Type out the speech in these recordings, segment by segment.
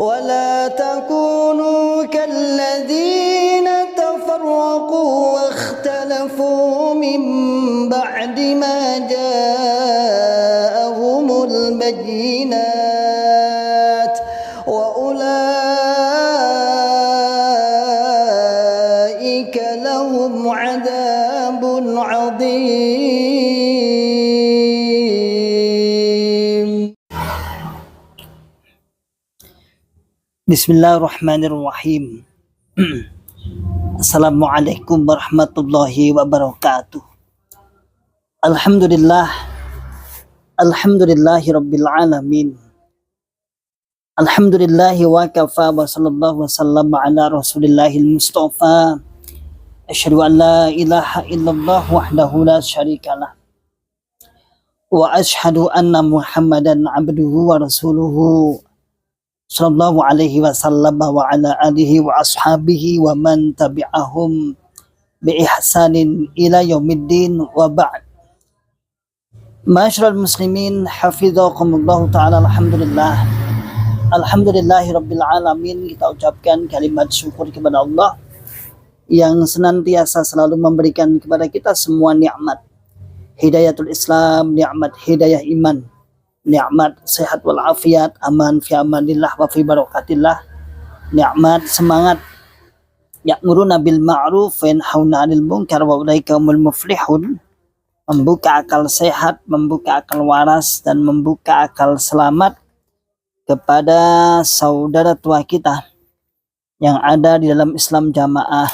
ولا تكونوا كالذين تفرقوا واختلفوا من بعد ما جاءهم البينات وأولئك لهم عذاب عظيم. Bismillahirrahmanirrahim. Assalamualaikum warahmatullahi wabarakatuh. Alhamdulillahi rabbil alamin. Alhamdulillahi wa kafa wa sallallahu wasallam ala rasulillahil mustafa. Asyhadu an la ilaha illallah wahdahu la syarikalah. Wa asyhadu anna Muhammadan abduhu wa rasuluhu. Sallallahu alaihi wasallam wa ala alihi wa ashabihi wa man tabi'ahum bi ihsanin ila yaumiddin wa ba'd. Ma'asyiral muslimin hafizakumullah taala. Alhamdulillahi rabbil alamin. Kita ucapkan kalimat syukur kepada Allah yang senantiasa selalu memberikan kepada kita semua nikmat hidayatul Islam, nikmat hidayah iman, nikmat sehat walafiat, aman fi amanillah wa fi barakatillah, nikmat semangat ya'muruna bil ma'ruf wa yanhauna 'anil munkar wa ulaika humul muflihun, membuka akal sehat, membuka akal waras, dan membuka akal selamat kepada saudara tua kita yang ada di dalam Islam Jamaah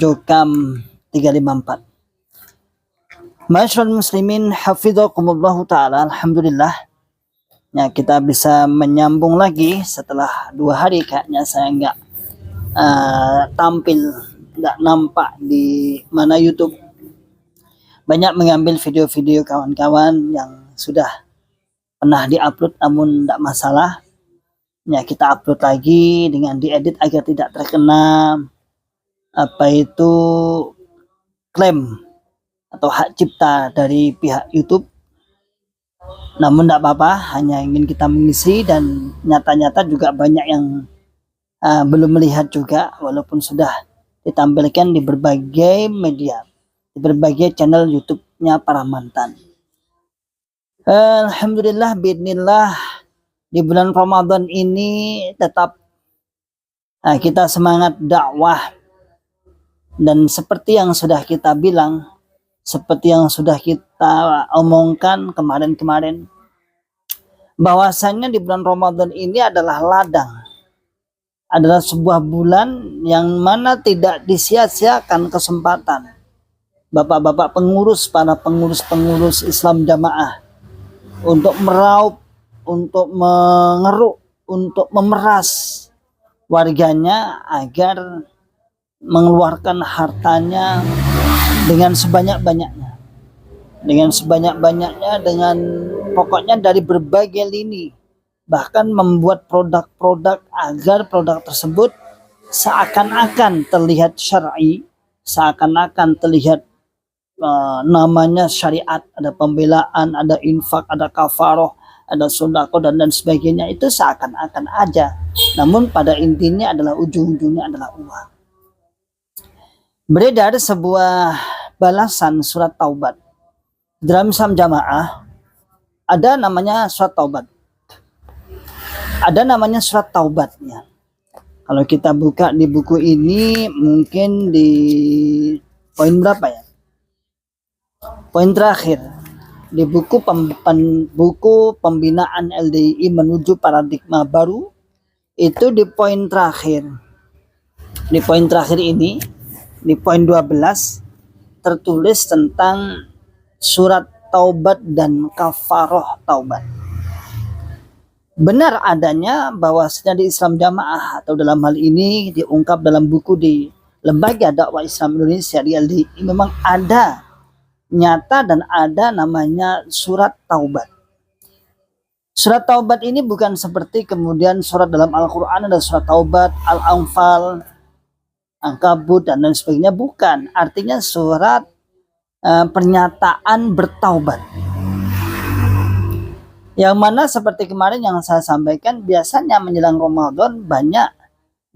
Jokam 354. Ma'asyiral muslimin hafizakumullah taala. Alhamdulillah ya, kita bisa menyambung lagi setelah 2 hari kayaknya saya nggak tampil, nggak nampak di mana YouTube. Banyak mengambil video-video kawan-kawan yang sudah pernah diupload namun tidak masalah ya, kita upload lagi dengan diedit agar tidak terkena klaim atau hak cipta dari pihak YouTube. Namun tidak apa-apa, hanya ingin kita mengisi, dan nyata-nyata juga banyak yang belum melihat juga, walaupun sudah ditampilkan di berbagai media, di berbagai channel YouTube-nya para mantan. Alhamdulillah, biidznillah, di bulan Ramadan ini tetap kita semangat dakwah, dan seperti yang sudah kita bilang, seperti yang sudah kita omongkan kemarin-kemarin, bahwasannya di bulan Ramadan ini adalah ladang, adalah sebuah bulan yang mana tidak disia-siakan kesempatan bapak-bapak pengurus, para pengurus Islam Jamaah untuk meraup, untuk mengeruk, untuk memeras warganya agar mengeluarkan hartanya dengan sebanyak-banyaknya, dengan pokoknya dari berbagai lini, bahkan membuat produk-produk agar produk tersebut seakan-akan terlihat syar'i, seakan-akan terlihat namanya syariat, ada pembelaan, ada infak, ada kafaroh, ada sedekah dan sebagainya. Itu seakan-akan aja, namun pada intinya adalah ujung-ujungnya adalah uang. Beredar sebuah balasan surat taubat dalam Islam Jamaah, ada namanya surat taubat, ada namanya surat taubatnya. Kalau kita buka di buku ini, mungkin di poin berapa ya, poin terakhir di buku pembinaan LDII menuju paradigma baru, itu di poin terakhir, ini di poin 12 tertulis tentang surat taubat dan kafaroh taubat. Benar adanya bahwasanya di Islam Jamaah, atau dalam hal ini diungkap dalam buku di Lembaga Dakwah Islam Indonesia di LDI, memang ada nyata dan ada namanya surat taubat. Surat taubat ini bukan seperti kemudian surat dalam Al-Quran ada surat taubat, Al-Anfal, Ankabut dan lain sebagainya, bukan. Artinya surat pernyataan bertaubat. Yang mana seperti kemarin yang saya sampaikan, biasanya menjelang Ramadan banyak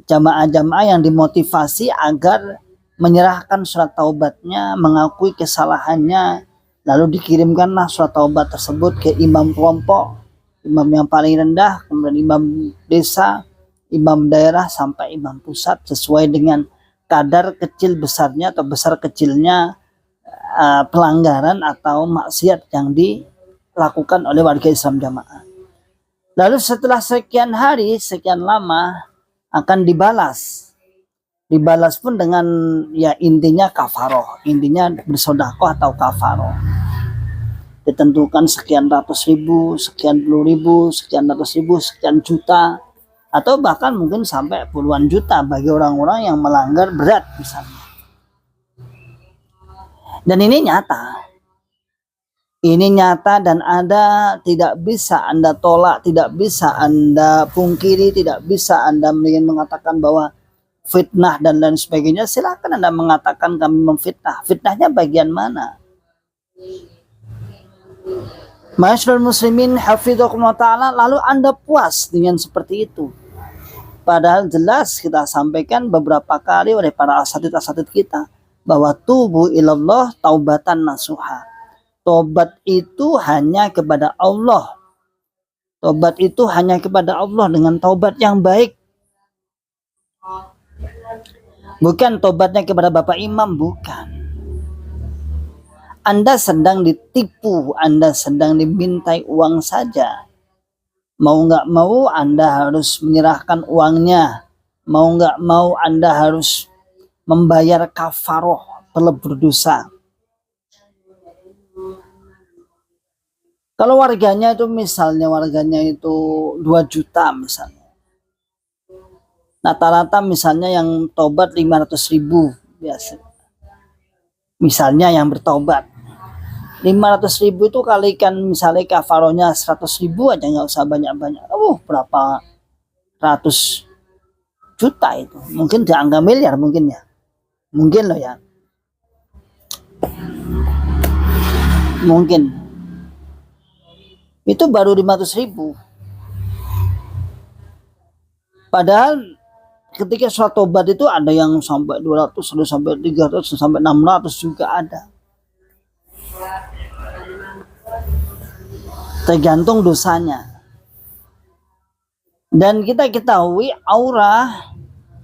jamaah-jamaah yang dimotivasi agar menyerahkan surat taubatnya, mengakui kesalahannya, lalu dikirimkanlah surat taubat tersebut ke imam kelompok, imam yang paling rendah, kemudian imam desa, imam daerah, sampai imam pusat, sesuai dengan kadar kecil besarnya atau besar kecilnya pelanggaran atau maksiat yang dilakukan oleh warga Islam jamaah. Lalu setelah sekian hari, sekian lama, akan dibalas. Dibalas pun dengan ya intinya kafaroh, intinya bersodakoh atau kafaroh. Ditentukan sekian ratus ribu, sekian puluh ribu, sekian ratus ribu, sekian juta, atau bahkan mungkin sampai puluhan juta bagi orang-orang yang melanggar berat misalnya. Dan ini nyata. Ini nyata dan ada, tidak bisa Anda tolak, tidak bisa Anda pungkiri, tidak bisa Anda ingin mengatakan bahwa fitnah dan lain sebagainya. Silakan Anda mengatakan kami memfitnah. Fitnahnya bagian mana? Ma'asyiral muslimin hafidhakumullah ta'ala, lalu Anda puas dengan seperti itu. Padahal jelas kita sampaikan beberapa kali oleh para asatidz kita bahwa tubu ilallah taubatan nasuha. Tobat itu hanya kepada Allah. Tobat itu hanya kepada Allah dengan taubat yang baik. Bukan tobatnya kepada Bapak Imam, bukan. Anda sedang ditipu, Anda sedang dimintai uang saja. Mau nggak mau Anda harus menyerahkan uangnya. Mau nggak mau Anda harus membayar kafaroh pelebur dosa. Kalau warganya itu misalnya warganya itu 2 juta misalnya. Rata-rata misalnya yang tobat 500.000 biasa. Misalnya yang bertobat 500.000 itu kalikan misalnya kafarohnya 100.000 aja, nggak usah banyak-banyak. Berapa ratus juta itu. Mungkin di angka miliar mungkin ya. Mungkin loh ya. Mungkin. Itu baru 500.000. Padahal ketika surat tobat itu ada yang sampai 200, ada sampai 300, sampai 600 juga ada. Tergantung dosanya. Dan kita ketahui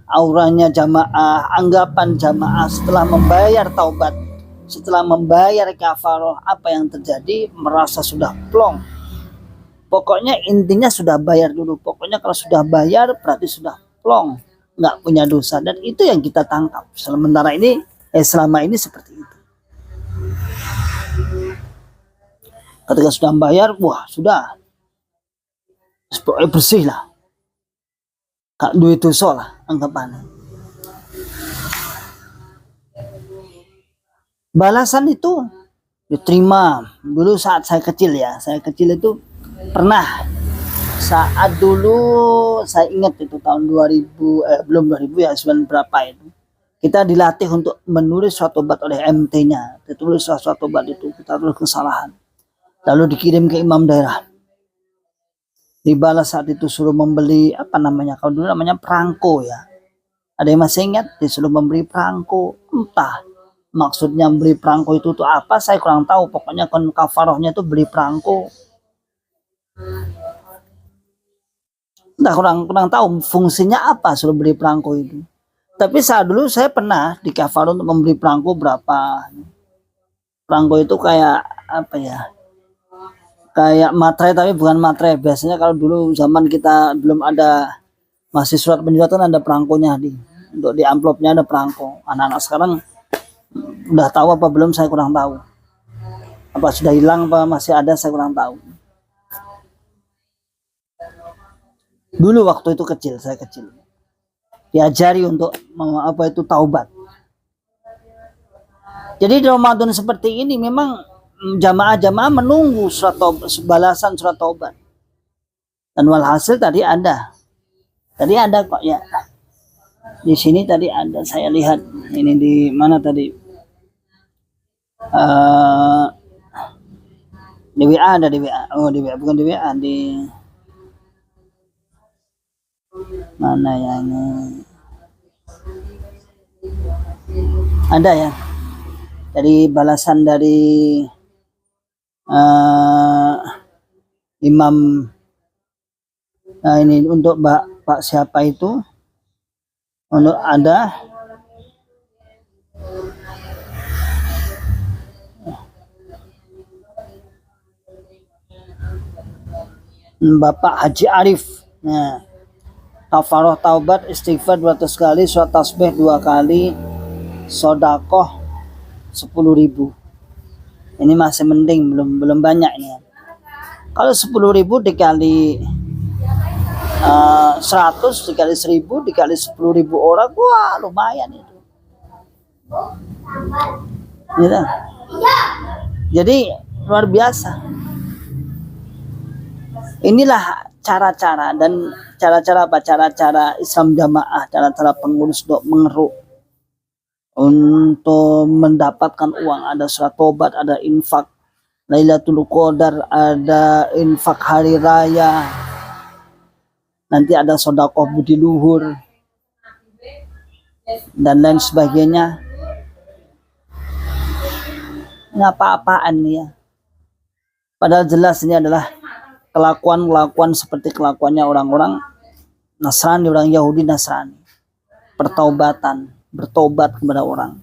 auranya jamaah, anggapan jamaah setelah membayar taubat, setelah membayar kafaroh, apa yang terjadi? Merasa sudah plong. Pokoknya intinya sudah bayar dulu. Pokoknya kalau sudah bayar berarti sudah plong, nggak punya dosa. Dan itu yang kita tangkap. Sementara ini, selama ini seperti itu. Ketika sudah bayar, wah sudah bersih lah. Kak duit dosa lah anggapannya. Balasan itu diterima dulu saat saya kecil ya. Saya kecil itu pernah saat dulu saya ingat itu tahun 2000 belum 2000 ya, 9 berapa itu kita dilatih untuk menulis surat tobat oleh MT-nya. Ditulis surat tobat itu, kita tulis kesalahan, lalu dikirim ke imam daerah. Dibalas saat itu suruh membeli apa namanya, kalau dulu namanya perangko ya. Ada yang masih ingat? Disuruh membeli perangko. Entah maksudnya beli perangko itu tuh apa, saya kurang tahu. Pokoknya kan kafarohnya itu beli perangko. Entah kurang tahu fungsinya apa suruh beli perangko itu. Tapi saat dulu saya pernah di kafar untuk membeli perangko berapa. Perangko itu kayak apa ya? Kayak materai tapi bukan materai. Biasanya kalau dulu zaman kita belum ada masih surat penyuratan ada perangkonya untuk di amplopnya ada perangko. Anak-anak sekarang udah tahu apa belum saya kurang tahu. Apa sudah hilang apa masih ada saya kurang tahu. Dulu waktu itu saya kecil diajari untuk apa itu taubat. Jadi di Ramadan seperti ini memang jamaah-jamaah menunggu surat taubat, balasan surat taubat. Dan walhasil tadi ada kok ya. Di sini tadi ada, saya lihat ini di mana tadi Di WA ada, di WA. Oh, di WA, bukan di WA, di mana yang ada ya. Jadi balasan dari Imam ini untuk Pak siapa itu, untuk ada Bapak Haji Arif. Nah, kafaroh taubat istighfar 200 kali, surat tasbih 2 kali, sodakoh 10.000. Ini masih mending, belum banyak ini. Kalau 10.000 dikali 100 dikali 1.000 dikali 10.000 orang, wah lumayan itu. Gitu. Jadi luar biasa. Inilah cara-cara dan cara-cara apa? Cara-cara Islam Jamaah, cara-cara pengurus untuk mengeruk untuk mendapatkan uang. Ada surat tobat, ada infak Lailatul Qadar, ada infak hari raya, nanti ada sedekah budi luhur dan lain sebagainya. Ngapa-apaan nih ya? Padahal jelas ini adalah kelakuan seperti kelakuannya orang-orang Nasrani, orang Yahudi Nasrani. Bertobat kepada orang.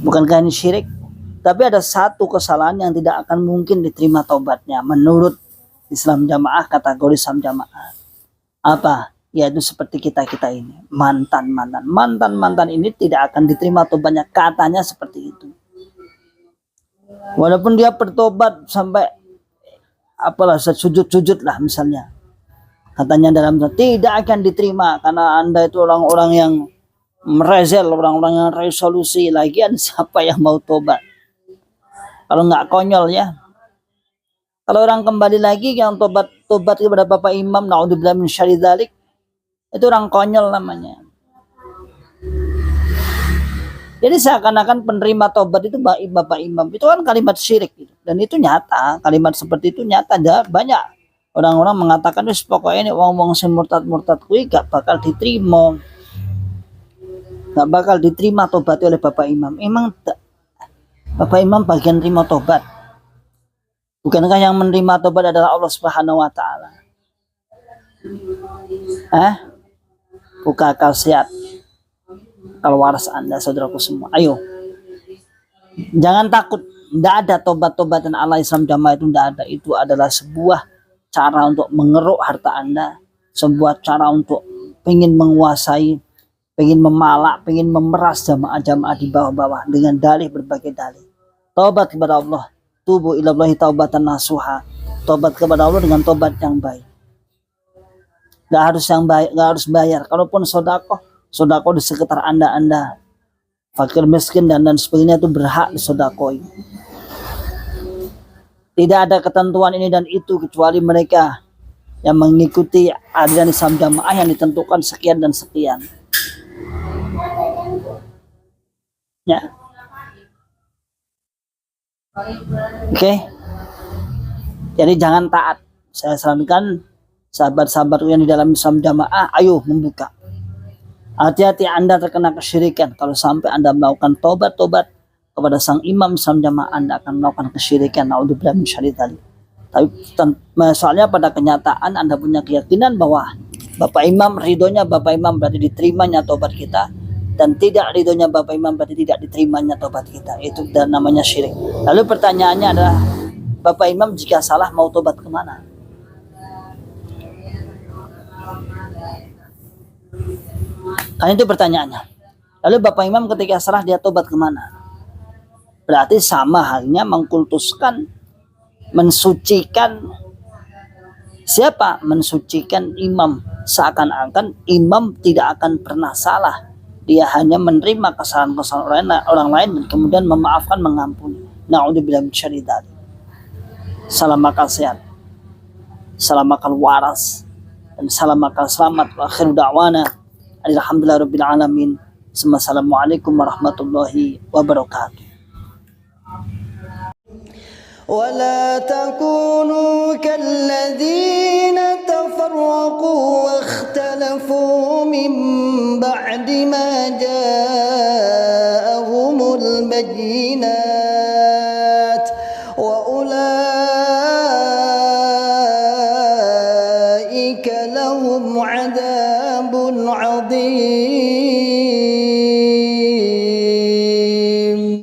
Bukankah ini syirik? Tapi ada satu kesalahan yang tidak akan mungkin diterima taubatnya menurut Islam Jamaah, kategori Islam Jamaah. Apa? Yaitu seperti kita ini, mantan ini tidak akan diterima taubatnya, katanya seperti itu. Walaupun dia bertobat sampai apalah sujud lah misalnya, katanya dalam tidak akan diterima karena Anda itu orang-orang yang merezel, orang-orang yang resolusi. Lagian siapa yang mau tobat kalau nggak konyol ya? Kalau orang kembali lagi yang tobat kepada Bapak Imam, naudzubillah min syarri dzalik, itu orang konyol namanya. Jadi seakan-akan penerima tobat itu Bapak Imam, itu kan kalimat syirik gitu. Dan itu nyata, kalimat seperti itu nyata. Ada banyak orang-orang mengatakan pokoknya ini wong-wong sing murtad kuwi gak bakal diterima. Gak bakal diterima tobat oleh Bapak Imam. Emang Bapak Imam bagian terima tobat? Bukankah yang menerima tobat adalah Allah Subhanahu wa taala? Buka khasiat kalau waras Anda, saudaraku semua. Ayo. Jangan takut. Tidak ada tobat-tobatan ala Islam Jamaah, itu tidak ada. Itu adalah sebuah cara untuk mengeruk harta Anda. Sebuah cara untuk pengen menguasai, pengen memalak, pengen memeras jamaah-jamaah di bawah-bawah dengan dalih, berbagai dalih. Taubat kepada Allah. Tubu ilallahi taubatan nasuha. Taubat kepada Allah dengan tobat yang baik. Gak harus yang baik, gak harus bayar. Kalaupun sodakoh di sekitar Anda, fakir miskin dan sebagainya, itu berhak disodakoi. Tidak ada ketentuan ini dan itu kecuali mereka yang mengikuti ajaran Islam Jamaah yang ditentukan sekian dan sekian. Ya. Oke. Jadi jangan taat. Saya sarankan sahabat-sahabat yang di dalam Islam Jamaah, ayo membuka. Hati-hati Anda terkena kesyirikan. Kalau sampai Anda melakukan tobat kepada sang imam Islam Jamaah, Anda akan melakukan kesyirikan. Naudzubillah min syarri dzalik. Tapi soalnya pada kenyataan Anda punya keyakinan bahwa Bapak Imam, ridhonya Bapak Imam berarti diterimanya tobat kita, dan tidak ridhonya Bapak Imam berarti tidak diterimanya tobat kita. Itu dan namanya syirik. Lalu pertanyaannya adalah, Bapak Imam jika salah mau tobat kemana? Kan itu pertanyaannya. Lalu Bapak Imam ketika salah dia tobat kemana? Berarti sama halnya mengkultuskan, mensucikan siapa? Mensucikan imam. Seakan-akan imam tidak akan pernah salah. Dia hanya menerima kesalahan-kesalahan orang lain dan kemudian memaafkan, mengampuni. Na'udzubillah min syarri dzalik. Salam akal sehat, salam akal waras, dan salam akal selamat. Wa akhiru da'wana alhamdulillahirabbil alamin. Assalamualaikum warahmatullahi wabarakatuh. ولا تكونوا كالذين تفرقوا واختلفوا من بعد ما جاءهم البينات وأولئك لهم عذاب عظيم.